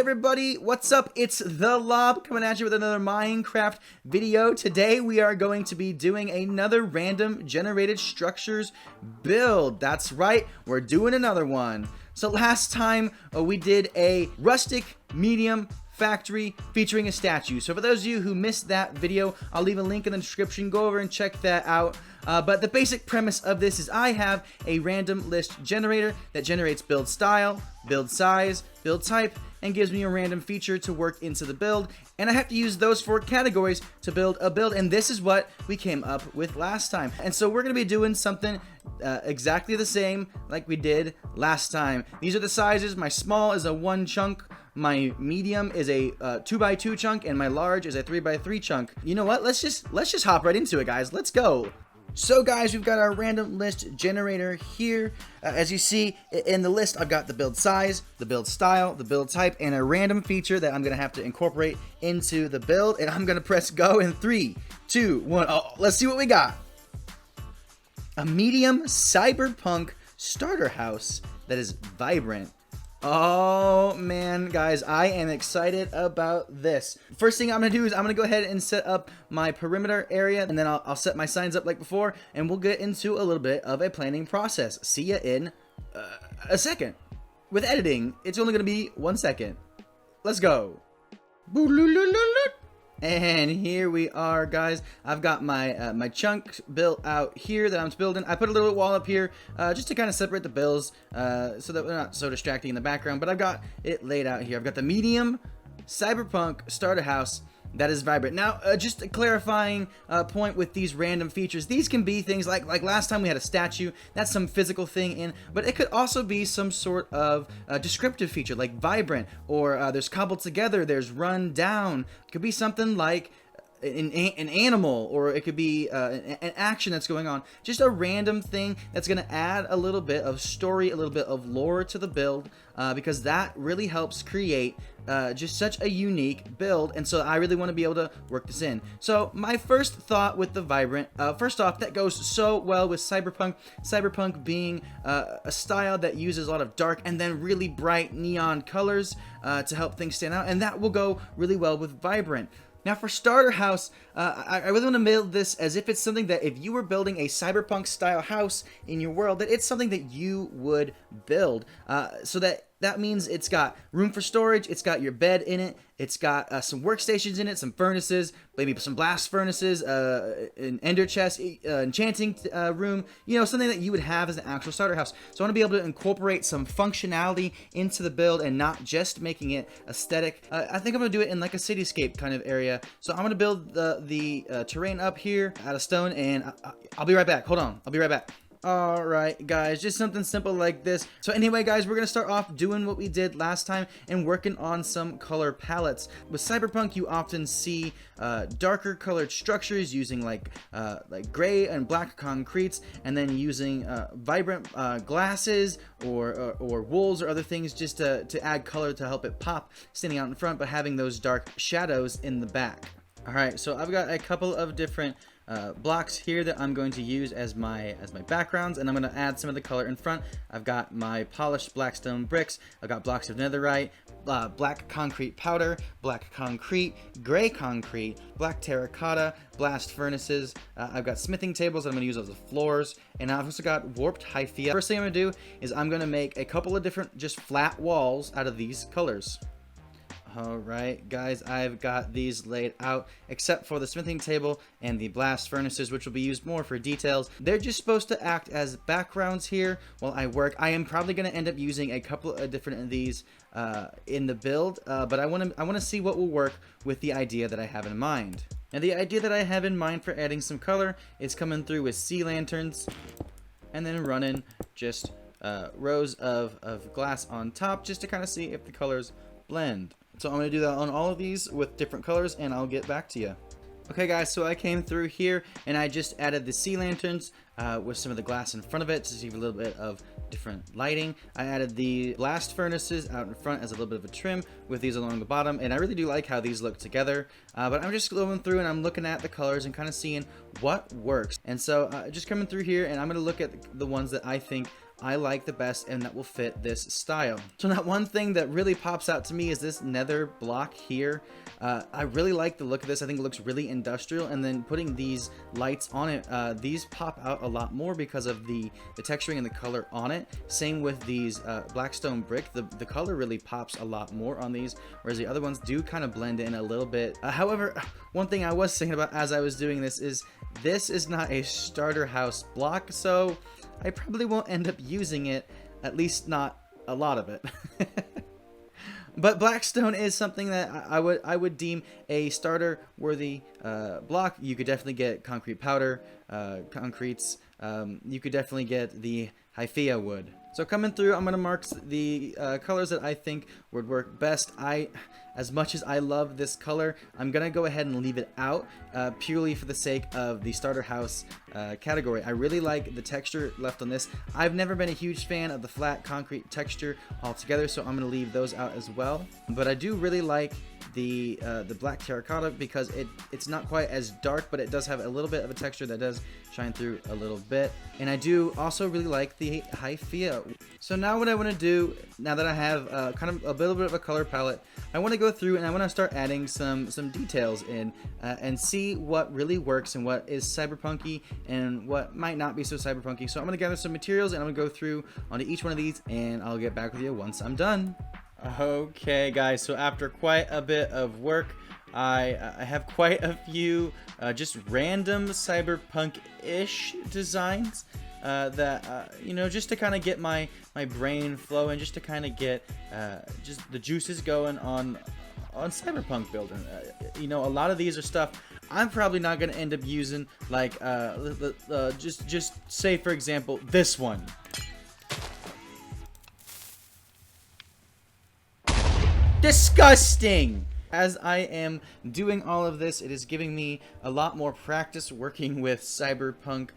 everybody, what's up? It's the Lob coming at you with another Minecraft video. Today we are going to be doing another random generated structures build. That's right, we're doing another one. So last time we did a rustic medium factory featuring a statue. So for those of you who missed that video, I'll leave a link in the description. Go over and check that out. But the basic premise of this is I have a random list generator that generates build style, build size, build type, and gives me a random feature to work into the build. And I have to use those 4 categories to build a build, and this is what we came up with last time. And so we're going to be doing something exactly the same like we did last time. These are the sizes. My small is a 1 chunk. My medium is a 2x2 chunk, and my large is a 3x3 chunk. You know what? Let's just hop right into it, guys. Let's go. So guys, we've got our random list generator here. As you see in the list, I've got the build size, the build style, the build type, and a random feature that I'm gonna have to incorporate into the build. And I'm gonna press go in 3, 2, 1. Oh, let's see what we got. A medium cyberpunk starter house that is vibrant. Oh man, guys, I am excited about this. First thing I'm gonna do is I'm gonna go ahead and set up my perimeter area, and then I'll set my signs up like before, and we'll get into a little bit of a planning process. See ya in a second. With editing, it's only gonna be 1 second. Let's go. And here we are, guys. I've got my my chunk built out here that I'm building. I put a little wall up here just to kind of separate the builds so that we're not so distracting in the background. But I've got it laid out here. I've got the medium cyberpunk starter house that is vibrant. Now, just a clarifying point with these random features. These can be things like last time we had a statue. That's some physical thing in, but it could also be some sort of descriptive feature like vibrant, or there's cobbled together, there's run down. It could be something like an animal, or it could be an action that's going on. Just a random thing that's going to add a little bit of story, a little bit of lore to the build, because that really helps create just such a unique build. And so I really want to be able to work this in. So my first thought with the vibrant, first off, that goes so well with cyberpunk being a style that uses a lot of dark and then really bright neon colors to help things stand out, and that will go really well with vibrant. Now for starter house, I really want to build this as if it's something that if you were building a cyberpunk style house in your world, that it's something that you would build. So that means it's got room for storage, it's got your bed in it, it's got some workstations in it, some furnaces, maybe some blast furnaces, an ender chest, enchanting room, you know, something that you would have as an actual starter house. So I want to be able to incorporate some functionality into the build and not just making it aesthetic. I think I'm going to do it in like a cityscape kind of area. So I'm going to build the terrain up here out of stone, and I'll be right back. Hold on, I'll be right back. Alright guys, just something simple like this. So anyway guys, we're gonna start off doing what we did last time and working on some color palettes. With Cyberpunk, you often see darker colored structures using like gray and black concretes, and then using vibrant glasses or wools or other things just to add color to help it pop standing out in front, but having those dark shadows in the back. Alright, so I've got a couple of different blocks here that I'm going to use as my backgrounds, and I'm going to add some of the color in front. I've got my polished blackstone bricks, I've got blocks of netherite, black concrete powder, black concrete, gray concrete, black terracotta, blast furnaces. I've got smithing tables that I'm going to use as the floors, and I've also got warped hyphia. First thing I'm going to do is I'm going to make a couple of different just flat walls out of these colors. Alright guys, I've got these laid out except for the smithing table and the blast furnaces, which will be used more for details. They're just supposed to act as backgrounds here while I work. I am probably going to end up using a couple of different of these in the build, but I want to see what will work with the idea that I have in mind. And the idea that I have in mind for adding some color is coming through with sea lanterns and then running just rows of glass on top just to kind of see if the colors blend. So I'm going to do that on all of these with different colors, and I'll get back to you. Okay guys, so I came through here and I just added the sea lanterns with some of the glass in front of it to see a little bit of different lighting. I added the blast furnaces out in front as a little bit of a trim with these along the bottom, and I really do like how these look together. But I'm just going through and I'm looking at the colors and kind of seeing what works. And so just coming through here, and I'm going to look at the ones that I think I like the best and that will fit this style. So now one thing that really pops out to me is this nether block here. I really like the look of this. I think it looks really industrial, and then putting these lights on it, these pop out a lot more because of the texturing and the color on it. Same with these blackstone brick. The color really pops a lot more on these, whereas the other ones do kind of blend in a little bit. However, one thing I was thinking about as I was doing this is not a starter house block, so I probably won't end up using it, at least not a lot of it. But blackstone is something that I would deem a starter worthy block. You could definitely get concrete powder, concretes. You could definitely get the hyphia wood. So coming through, I'm gonna mark the colors that I think would work best. As much as I love this color, I'm gonna go ahead and leave it out purely for the sake of the starter house category. I really like the texture left on this. I've never been a huge fan of the flat concrete texture altogether, so I'm gonna leave those out as well. But I do really like the black terracotta because it's not quite as dark, but it does have a little bit of a texture that does shine through a little bit. And I do also really like the hyphia. So now what I want to do, now that I have kind of a little bit of a color palette, I want to go through and I want to start adding some details in and see what really works and what is cyberpunky and what might not be so cyberpunky. So I'm going to gather some materials and I'm going to go through onto each one of these, and I'll get back with you once I'm done. Okay guys, so after quite a bit of work, I have quite a few just random cyberpunk-ish designs that you know, just to kind of get my brain flowing, just to kind of get just the juices going on cyberpunk building. You know, a lot of these are stuff I'm probably not going to end up using, like just say for example this one. Disgusting! As I am doing all of this, it is giving me a lot more practice working with cyberpunk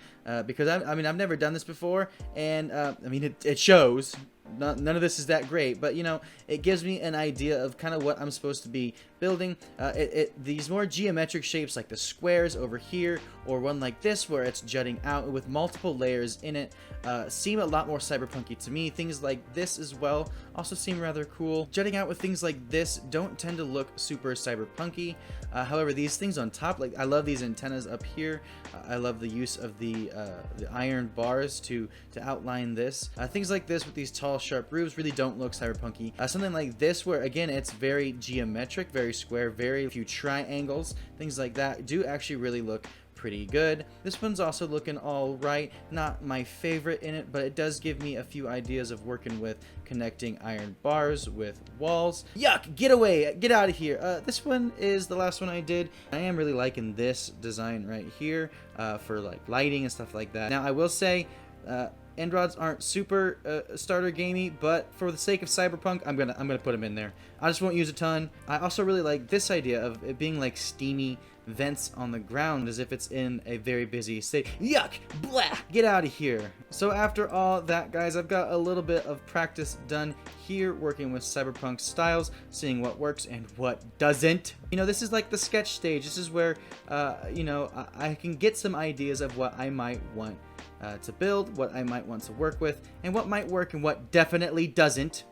because I mean, I've never done this before, and I mean, it shows. None of this is that great, but you know, it gives me an idea of kind of what I'm supposed to be building. These more geometric shapes like the squares over here, or one like this where it's jutting out with multiple layers in it, seem a lot more cyberpunky to me. Things like this as well also seem rather cool. Jutting out with things like this don't tend to look super cyberpunky. However, these things on top, like I love these antennas up here. I love the use of the iron bars to outline this. Things like this with these tall sharp roofs really don't look cyberpunky. Something like this where again it's very geometric, very square, very few triangles, things like that do actually really look pretty good. This one's also looking all right. Not my favorite in it, but it does give me a few ideas of working with connecting iron bars with walls. Yuck! Get away! Get out of here! This one is the last one I did. I am really liking this design right here for like lighting and stuff like that. Now I will say end rods aren't super starter gamey, but for the sake of cyberpunk, I'm gonna put them in there. I just won't use a ton. I also really like this idea of it being like steamy vents on the ground as if it's in a very busy state. Yuck! Blah! Get out of here! So after all that, guys, I've got a little bit of practice done here working with cyberpunk styles, seeing what works and what doesn't. You know, this is like the sketch stage. This is where you know, I can get some ideas of what I might want to build, what I might want to work with, and what might work and what definitely doesn't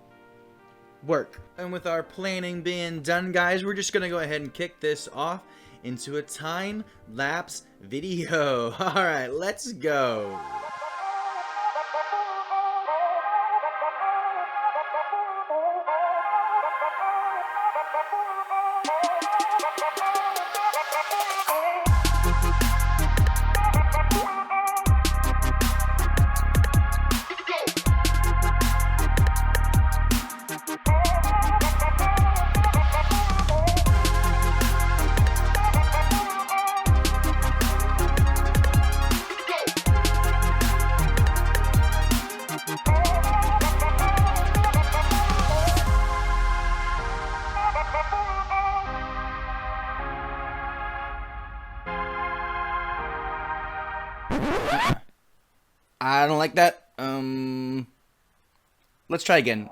work. And with our planning being done, guys, we're just gonna go ahead and kick this off into a time-lapse video. Alright, let's go. I don't like that. Let's try again.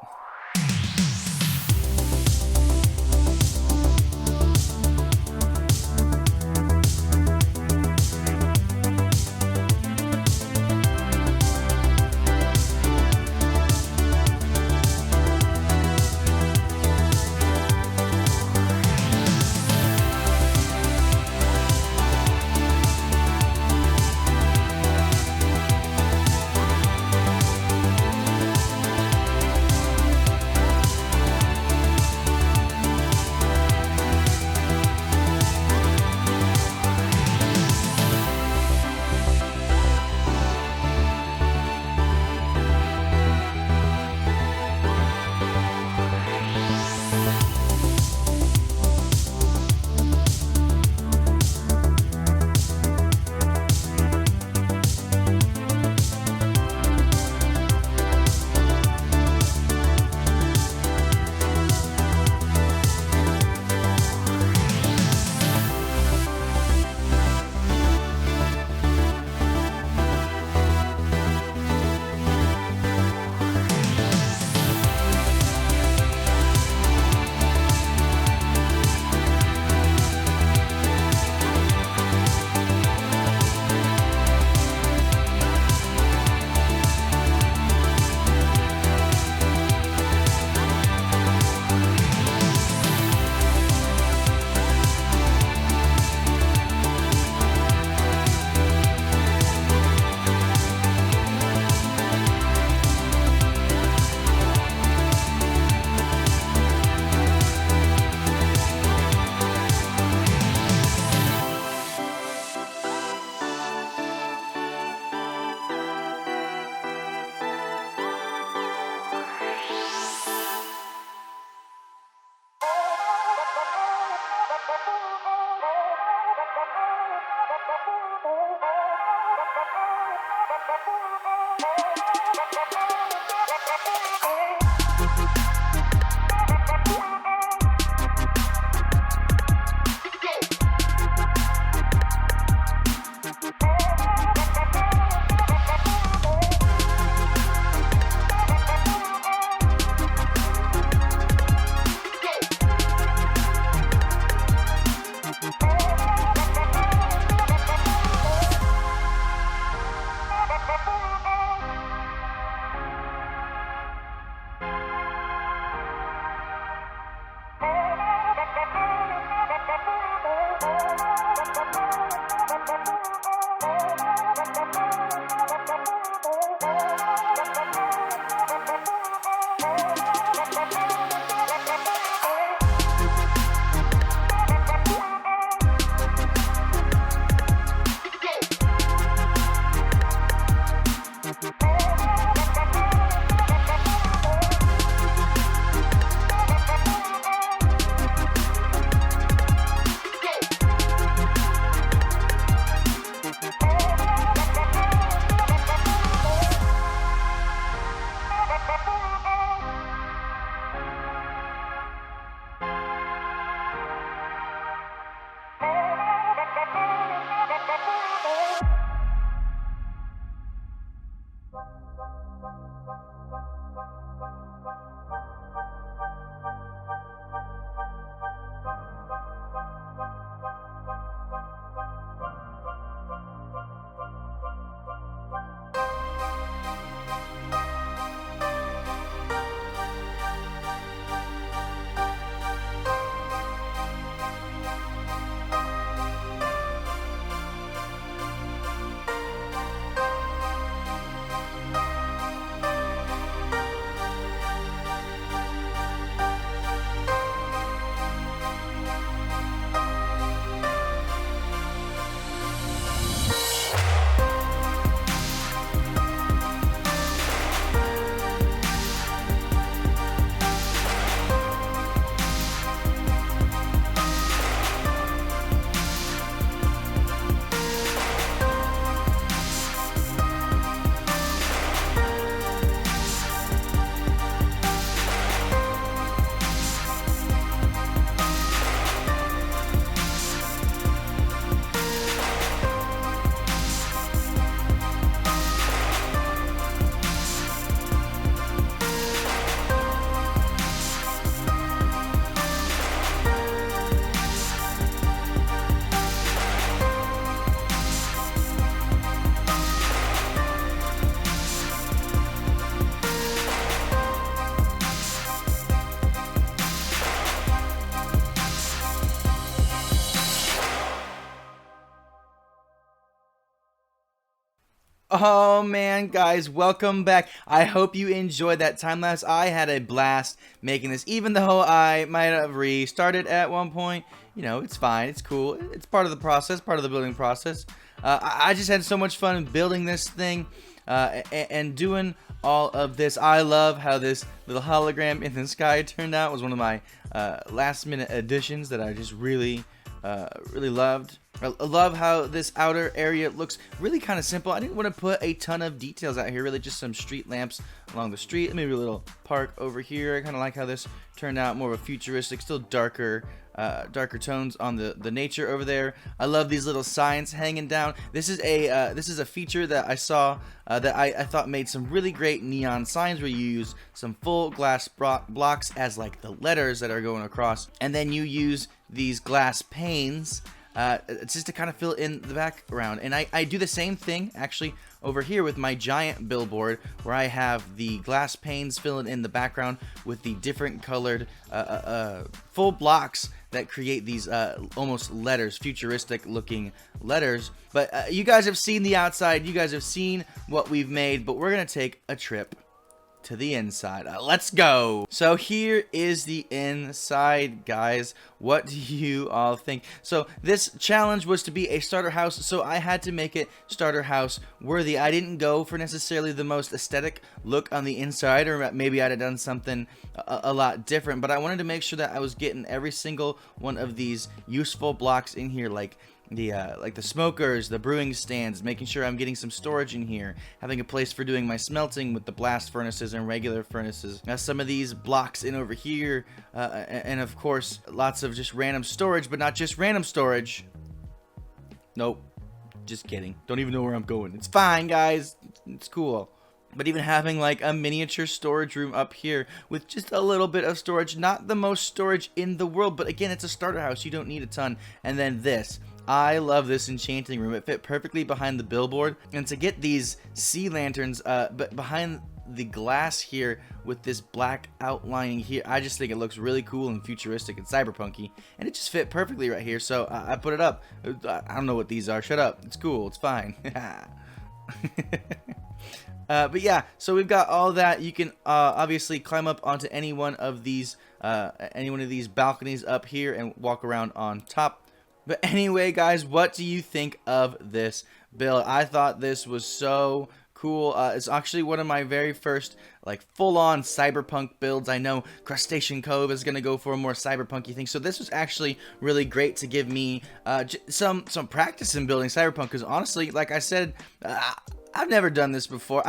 Oh man, guys, welcome back. I hope you enjoyed that time lapse. I had a blast making this, even though I might have restarted at one point. You know, it's fine, it's cool, it's part of the process, part of the building process. I just had so much fun building this thing and doing all of this. I love how this little hologram in the sky turned out. It was one of my last minute additions that I just really loved. I love how this outer area looks really kind of simple. I didn't want to put a ton of details out here, really just some street lamps along the street, maybe a little park over here. I kind of like how this turned out, more of a futuristic, still darker tones on the nature over there. I love these little signs hanging down. This is a feature that I saw that I thought made some really great neon signs, where you use some full glass blocks as like the letters that are going across, and then you use these glass panes just to kind of fill in the background. And I do the same thing actually over here with my giant billboard, where I have the glass panes filling in the background with the different colored full blocks that create these almost letters, futuristic looking letters. But you guys have seen the outside, you guys have seen what we've made, but we're gonna take a trip to the inside. Let's go. So here is the inside, guys. What do you all think? So this challenge was to be a starter house, so I had to make it starter house worthy. I didn't go for necessarily the most aesthetic look on the inside, or maybe I'd have done something a lot different, but I wanted to make sure that I was getting every single one of these useful blocks in here, like like the smokers, the brewing stands, making sure I'm getting some storage in here, having a place for doing my smelting with the blast furnaces and regular furnaces. Now some of these blocks in over here, and of course lots of just random storage, but not just random storage. Nope, just kidding. Don't even know where I'm going. It's fine, guys. It's cool. But even having like a miniature storage room up here with just a little bit of storage, not the most storage in the world, but again, it's a starter house. You don't need a ton. And then this. I love this enchanting room. It fit perfectly behind the billboard. And to get these sea lanterns but behind the glass here with this black outlining here, I just think it looks really cool and futuristic and cyberpunky. And it just fit perfectly right here. So I put it up. I don't know what these are. Shut up. It's cool. It's fine. But yeah, so we've got all that. You can obviously climb up onto any one of these balconies up here and walk around on top. But anyway, guys, what do you think of this build? I thought this was so cool. It's actually one of my very first like full-on cyberpunk builds. I know Crustacean Cove is gonna go for a more cyberpunky thing, so this was actually really great to give me some practice in building cyberpunk. Because honestly, like I said, I've never done this before.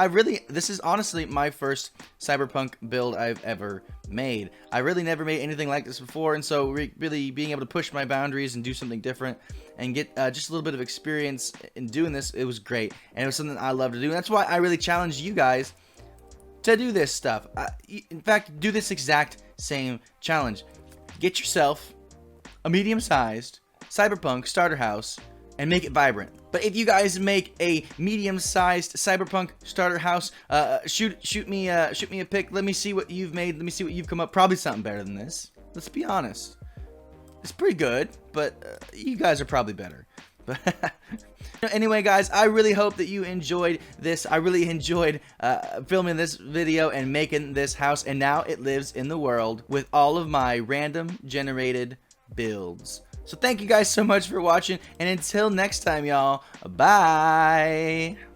This is honestly my first cyberpunk build I've ever made. I really never made anything like this before, and so really being able to push my boundaries and do something different and get just a little bit of experience in doing this, it was great, and it was something I love to do. And that's why I really challenge you guys to do this stuff. In fact, do this exact same challenge. Get yourself a medium-sized cyberpunk starter house and make it vibrant. But if you guys make a medium-sized cyberpunk starter house, shoot me a pic. Let me see what you've made. Let me see what you've come up. Probably something better than this. Let's be honest. It's pretty good, but you guys are probably better. Anyway, guys, I really hope that you enjoyed this. I really enjoyed filming this video and making this house, and now it lives in the world with all of my random generated builds. So thank you guys so much for watching, and until next time, y'all, bye!